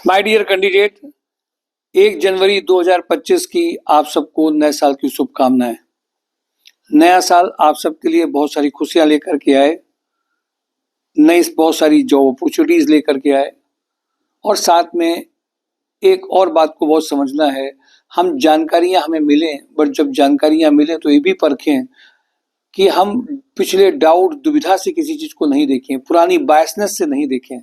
My dear candidate, 1 जनवरी 2025 की आप सबको नए साल की शुभकामनाएं। नया साल आप सबके लिए बहुत सारी खुशियां लेकर के आए, नई बहुत सारी जॉब अपॉर्चुनिटीज लेकर के आए और साथ में एक और बात को बहुत समझना है। हम जानकारियां हमें मिलें, बट जब जानकारियां मिलें तो ये भी परखें कि हम पिछले डाउट दुविधा से किसी चीज को नहीं देखें, पुरानी बायसनेस से नहीं देखें।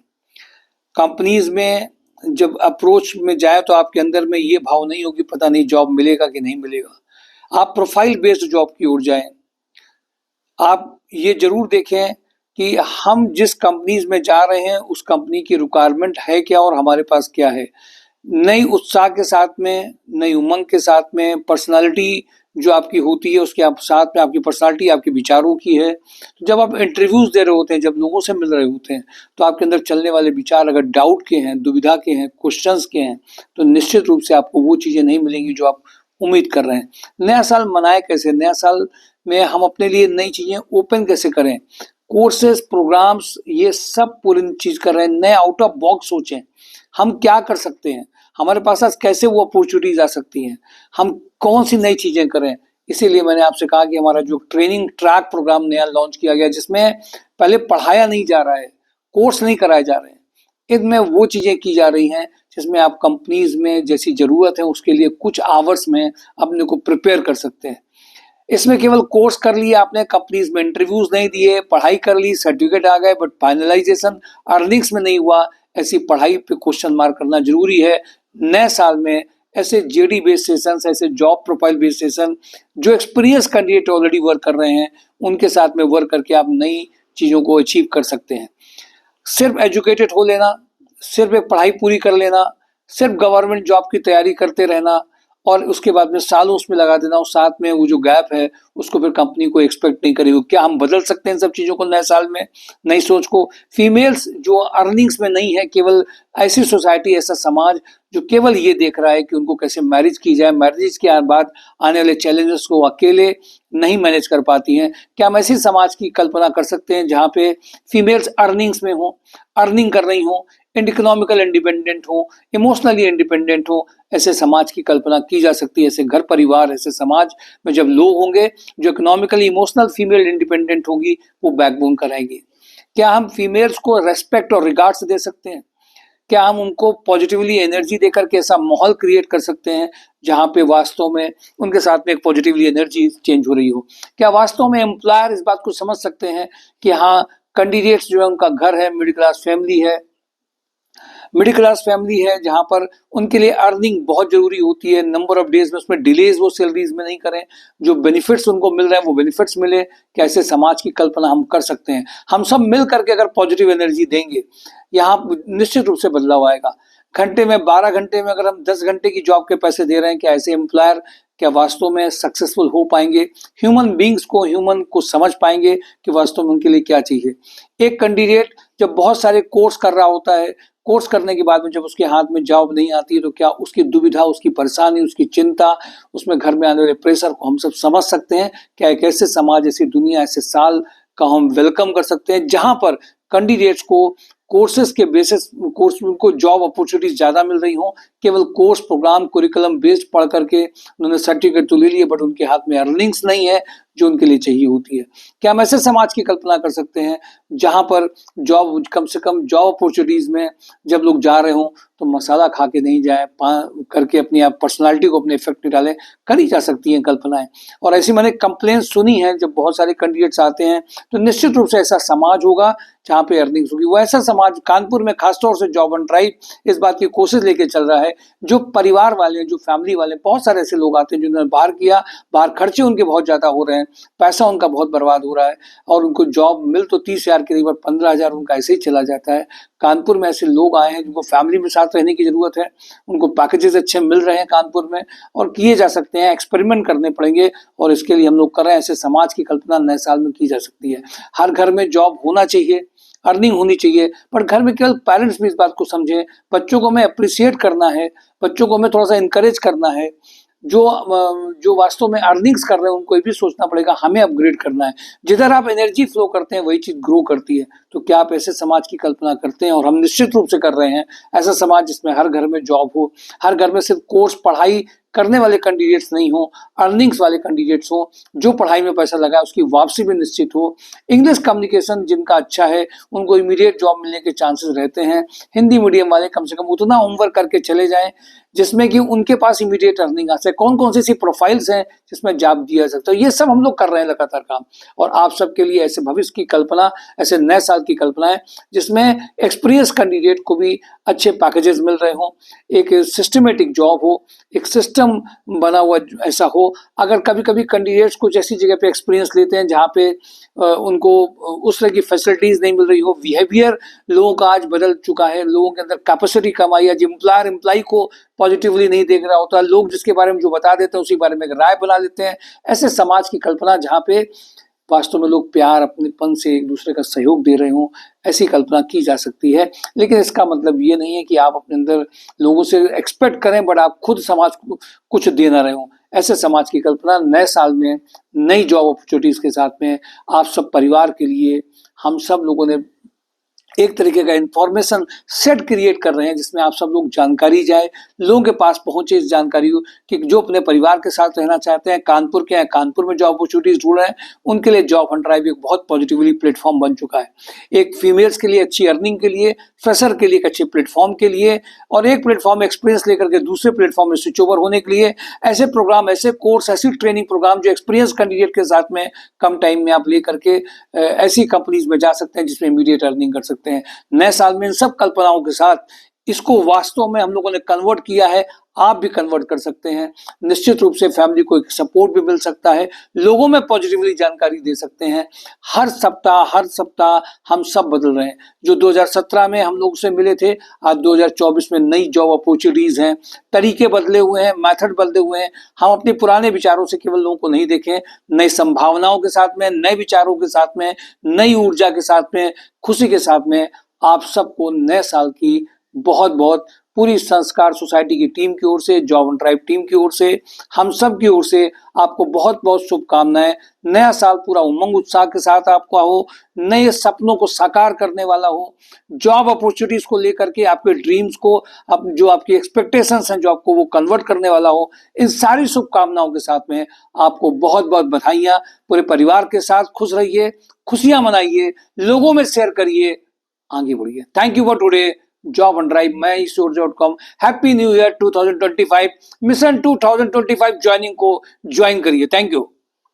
कंपनीज में जब अप्रोच में जाए तो आपके अंदर में ये भाव नहीं हो कि पता नहीं जॉब मिलेगा कि नहीं मिलेगा। आप प्रोफाइल बेस्ड जॉब की ओर जाएं। आप ये जरूर देखें कि हम जिस कंपनीज में जा रहे हैं उस कंपनी की रिक्वायरमेंट है क्या और हमारे पास क्या है। नई उत्साह के साथ में, नई उमंग के साथ में, पर्सनालिटी जो आपकी होती है उसके आप साथ में आपकी पर्सनालिटी आपके विचारों की है। तो जब आप इंटरव्यूज दे रहे होते हैं, जब लोगों से मिल रहे होते हैं, तो आपके अंदर चलने वाले विचार अगर डाउट के हैं, दुविधा के हैं, क्वेश्चंस के हैं, तो निश्चित रूप से आपको वो चीजें नहीं मिलेंगी जो आप उम्मीद कर रहे हैं। नया साल मनाए कैसे, नया साल में हम अपने लिए नई चीजें ओपन कैसे करें, कोर्सेज, प्रोग्राम्स, ये सब पूरी चीज कर रहे हैं। नए आउट ऑफ बॉक्स सोचें, हम क्या कर सकते हैं, हमारे पास आज कैसे वो अपॉर्चुनिटीज आ सकती हैं, हम कौन सी नई चीजें करें। इसीलिए मैंने आपसे कहा कि हमारा जो ट्रेनिंग ट्रैक प्रोग्राम नया लॉन्च किया गया, जिसमें पहले पढ़ाया नहीं जा रहा है, कोर्स नहीं कराए जा रहे हैं, इनमें वो चीजें की जा रही हैं जिसमें आप कंपनीज में जैसी जरूरत है उसके लिए कुछ आवर्स में अपने को प्रिपेयर कर सकते हैं। इसमें केवल कोर्स कर लिया आपने, कंपनीज में इंटरव्यूज नहीं दिए, पढ़ाई कर ली, सर्टिफिकेट आ गए, बट फाइनलाइजेशन अर्निंग्स में नहीं हुआ। ऐसी पढ़ाई पे क्वेश्चन मार्क करना जरूरी है। नए साल में ऐसे जेडी बेस्ड सेशन, ऐसे जॉब प्रोफाइल बेस्ड सेशन, जो एक्सपीरियंस कैंडिडेट ऑलरेडी वर्क कर रहे हैं उनके साथ में वर्क करके आप नई चीजों को अचीव कर सकते हैं। सिर्फ एजुकेटेड हो लेना, सिर्फ एक पढ़ाई पूरी कर लेना, सिर्फ गवर्नमेंट जॉब की तैयारी करते रहना और उसके बाद में सालों उसमें लगा देना और साथ में वो जो गैप है उसको फिर कंपनी को एक्सपेक्ट नहीं करेगी। क्या हम बदल सकते हैं इन सब चीजों को नए साल में, नई सोच को। फीमेल्स जो अर्निंग्स में नहीं है, केवल ऐसी सोसाइटी, ऐसा समाज जो केवल ये देख रहा है कि उनको कैसे मैरिज की जाए, मैरिज के बाद आने वाले चैलेंजेस को अकेले नहीं मैनेज कर पाती हैं। क्या हम ऐसी समाज की कल्पना कर सकते हैं जहाँ पे फीमेल्स अर्निंग्स में हो, अर्निंग कर रही हो, इकोनॉमिकल इंडिपेंडेंट हो, इमोशनली इंडिपेंडेंट हो। ऐसे समाज की कल्पना की जा सकती है। ऐसे घर परिवार, ऐसे समाज में जब लोग होंगे जो इकोनॉमिकली इमोशनल फीमेल इंडिपेंडेंट होगी, वो बैकबोन कराएंगी। क्या हम फीमेल्स को रेस्पेक्ट और रिगार्ड्स दे सकते हैं? क्या हम उनको पॉजिटिवली एनर्जी देकर के ऐसा माहौल क्रिएट कर सकते हैं जहां पे वास्तव में उनके साथ में एक पॉजिटिवली एनर्जी चेंज हो रही हो? क्या वास्तव में एम्प्लॉयर इस बात को समझ सकते हैं कि हाँ, कैंडिडेट्स जो है उनका घर है, मिडिल क्लास फैमिली है, मिडिल क्लास फैमिली है जहां पर उनके लिए अर्निंग बहुत जरूरी होती है, नंबर ऑफ डेज में उसमें डिलेज वो सैलरीज में नहीं करें, जो बेनिफिट्स उनको मिल रहे हैं वो बेनिफिट्स मिले। कैसे समाज की कल्पना हम कर सकते हैं? हम सब मिल करके अगर पॉजिटिव एनर्जी देंगे, यहाँ निश्चित रूप से बदलाव आएगा। घंटे में, 12 घंटे में अगर हम 10 घंटे की जॉब के पैसे दे रहे हैं, क्या ऐसे एम्प्लॉयर क्या वास्तव में सक्सेसफुल हो पाएंगे? ह्यूमन बींग्स को, ह्यूमन को समझ पाएंगे कि वास्तव में उनके लिए क्या चाहिए? एक कैंडिडेट जब बहुत सारे कोर्स कर रहा होता है, कोर्स करने के बाद में जब उसके हाथ में जॉब नहीं आती है, तो क्या उसकी दुविधा, उसकी परेशानी, उसकी चिंता, उसमें घर में आने वाले प्रेशर को हम सब समझ सकते हैं। क्या एक ऐसे समाज, ऐसी दुनिया, ऐसे साल का हम वेलकम कर सकते हैं जहां पर कैंडिडेट्स को कोर्सेज के बेसिस, कोर्स उनको जॉब अपॉर्चुनिटीज ज्यादा मिल रही हो। केवल कोर्स, प्रोग्राम, कुरिकुलम बेस्ड पढ़ करके उन्होंने सर्टिफिकेट तो ले लिए, बट उनके हाथ में अर्निंग्स नहीं है जो उनके लिए चाहिए होती है। क्या हम ऐसे समाज की कल्पना कर सकते हैं जहां पर जॉब, कम से कम जॉब अपॉर्चुनिटीज में जब लोग जा रहे हों तो मसाला खा के नहीं जाए, करके अपनी आप पर्सनालिटी को अपने इफेक्ट में डालें। करी जा सकती हैं कल्पनाएं। और ऐसी मैंने कंप्लेंट सुनी है, जब बहुत सारे कैंडिडेट्स आते हैं तो निश्चित रूप से ऐसा समाज होगा जहाँ पे अर्निंग्स होगी। वो ऐसा समाज कानपुर में खासतौर से जॉब ऑन ड्राइव इस बात की कोशिश लेके चल रहा है, जो परिवार वाले, जो फैमिली वाले, बहुत सारे ऐसे लोग आते हैं जिन्होंने बाहर किया, बाहर खर्चे उनके बहुत ज्यादा हो रहे हैं, पैसा उनका बहुत बर्बाद हो रहा है और उनको जॉब मिल तो 30,000 के करीब, 15,000 उनका ऐसे ही चला जाता है। कानपुर में ऐसे लोग आए हैं जिनको फैमिली में साथ रहने की जरूरत है, उनको पैकेजेस अच्छे मिल रहे हैं कानपुर में और किए जा सकते हैं, एक्सपेरिमेंट करने पड़ेंगे और इसके लिए हम लोग कर रहे हैं। ऐसे समाज की कल्पना नए साल में की जा सकती है। हर घर में जॉब होना चाहिए, अर्निंग होनी चाहिए, पर घर में केवल पेरेंट्स भी इस बात को समझें। बच्चों को हमें अप्रिशिएट करना है, बच्चों को हमें थोड़ा सा इनकरेज करना है। जो वास्तव में अर्निंग्स कर रहे हैं उनको ये भी सोचना पड़ेगा, हमें अपग्रेड करना है। जिधर आप एनर्जी फ्लो करते हैं वही चीज ग्रो करती है। तो क्या आप ऐसे समाज की कल्पना करते हैं? और हम निश्चित रूप से कर रहे हैं। ऐसा समाज जिसमें हर घर में जॉब हो, हर घर में सिर्फ कोर्स पढ़ाई करने वाले कैंडिडेट्स नहीं हो, अर्निंग्स वाले कैंडिडेट्स हो, जो पढ़ाई में पैसा लगाए उसकी वापसी भी निश्चित हो। इंग्लिश कम्युनिकेशन जिनका अच्छा है उनको इमीडिएट जॉब मिलने के चांसेस रहते हैं। हिंदी मीडियम वाले कम से कम उतना होमवर्क करके चले जाएं जिसमें कि उनके पास इमीडिएट अर्निंग आ सके। कौन कौन सी ऐसी प्रोफाइल्स हैं जिसमें जॉब दिया जा सकता है, ये सब हम लोग कर रहे हैं लगातार काम। और आप सबके लिए ऐसे भविष्य की कल्पना, ऐसे नए साल की कल्पना है जिसमें एक्सपीरियंस कैंडिडेट को भी अच्छे पैकेजेस मिल रहे हों, एक सिस्टमेटिक जॉब हो, एक सिस्टम बना हुआ ऐसा हो। अगर कभी कभी कैंडिडेट्स कुछ ऐसी जगह पे एक्सपीरियंस लेते हैं जहाँ पे उनको उस तरह की फैसिलिटीज नहीं मिल रही हो, बिहेवियर लोगों का आज बदल चुका है, लोगों के अंदर कैपेसिटी कम आई है, जो एम्प्लॉयर एम्प्लॉय को पॉजिटिवली नहीं देख रहा होता, लोग जिसके बारे में जो बता देते हैं उसी बारे में राय बना लेते हैं। ऐसे समाज की कल्पना जहाँ पे वास्तव में लोग प्यार अपनेपन से एक दूसरे का सहयोग दे रहे हों, ऐसी कल्पना की जा सकती है। लेकिन इसका मतलब ये नहीं है कि आप अपने अंदर लोगों से एक्सपेक्ट करें बट आप खुद समाज को कुछ दे ना रहे हों। ऐसे समाज की कल्पना नए साल में नई जॉब अपॉर्चुनिटीज के साथ में आप सब परिवार के लिए हम सब लोगों ने एक तरीके का इंफॉर्मेशन सेट क्रिएट कर रहे हैं जिसमें आप सब लोग जानकारी जाए, लोगों के पास पहुंचे इस जानकारी कि जो अपने परिवार के साथ रहना चाहते हैं, कानपुर के हैं, कानपुर में जॉब अपॉर्चुनिटीज ढूंढ रहे हैं, उनके लिए जॉब हंट ड्राइव एक बहुत पॉजिटिवली प्लेटफॉर्म बन चुका है। एक फीमेल्स के लिए अच्छी अर्निंग के लिए, फ्रेशर के लिए एक अच्छे प्लेटफॉर्म के लिए, और एक प्लेटफॉर्म एक्सपीरियंस लेकर के दूसरे प्लेटफॉर्म में स्विच ओवर होने के लिए ऐसे प्रोग्राम, ऐसे कोर्स, ऐसी ट्रेनिंग प्रोग्राम जो एक्सपीरियंस कैंडिडेट के साथ में कम टाइम में आप ले करके ऐसी कंपनीज में जा सकते हैं जिसमें इमीडिएट अर्निंग कर सकते हैं। नए साल में इन सब कल्पनाओं के साथ इसको वास्तव में हम लोगों ने कन्वर्ट किया है, आप भी कन्वर्ट कर सकते हैं। निश्चित रूप से फैमिली को एक सपोर्ट भी मिल सकता है, लोगों में पॉजिटिवली जानकारी दे सकते हैं। हर सप्ताह हम सब बदल रहे हैं। जो 2017 में हम लोग से मिले थे, आज 2024 में नई जॉब अपॉर्चुनिटीज हैं, तरीके बदले हुए हैं, मेथड बदले हुए हैं। हम अपने पुराने विचारों से केवल लोगों को नहीं देखें, नई संभावनाओं के साथ में, नए विचारों के साथ में, नई ऊर्जा के साथ में, खुशी के साथ में आप सबको नए साल की बहुत बहुत पूरी संस्कार सोसाइटी की टीम की ओर से, जॉब एंड ड्राइव टीम की ओर से, हम सब की ओर से आपको बहुत बहुत शुभकामनाएं। नया साल पूरा उमंग उत्साह के साथ आपका हो, नए सपनों को साकार करने वाला हो, जॉब अपॉर्चुनिटीज को लेकर के आपके ड्रीम्स को, जो आपकी एक्सपेक्टेशंस हैं जो आपको वो कन्वर्ट करने वाला हो। इन सारी शुभकामनाओं के साथ में आपको बहुत बहुत बधाइयां। पूरे परिवार के साथ खुश रहिए, खुशियां मनाइए, लोगों में शेयर करिए, आगे बढ़िए। Thank you for today. Job and drive, मैं ईश्वर.com। Happy new year 2025। Mission 2025 joining को ज्वाइन करिए। Thank you.